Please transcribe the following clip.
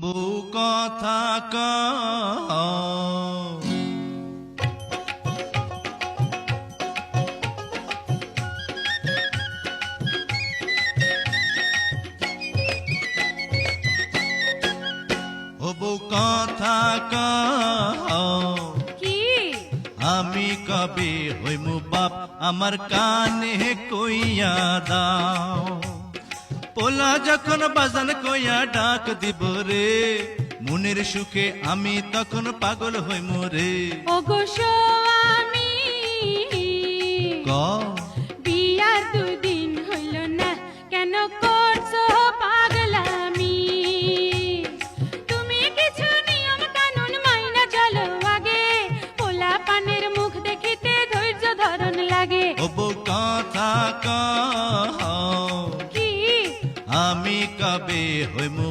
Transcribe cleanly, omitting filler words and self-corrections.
বউ কথা কও ও বউ কথা কও কি আমি কবে হইমু বাপ আমার কানে কইয়া দাও পোলা যখন বাজান কইয়া ডাক দিব রে মনের সুখে আমি তখন পাগল হইমু রে ওগো স্বামী ক বিয়ার দুদিন হইল না কেন করছো পাগলামি তুমি কিছু নিয়ম কানুন মাইনা চলো আগে পোলা পানের মুখ দেখিতে ধৈর্য ধরন লাগে ও বউ কথা কও কি আমি কবে হইমু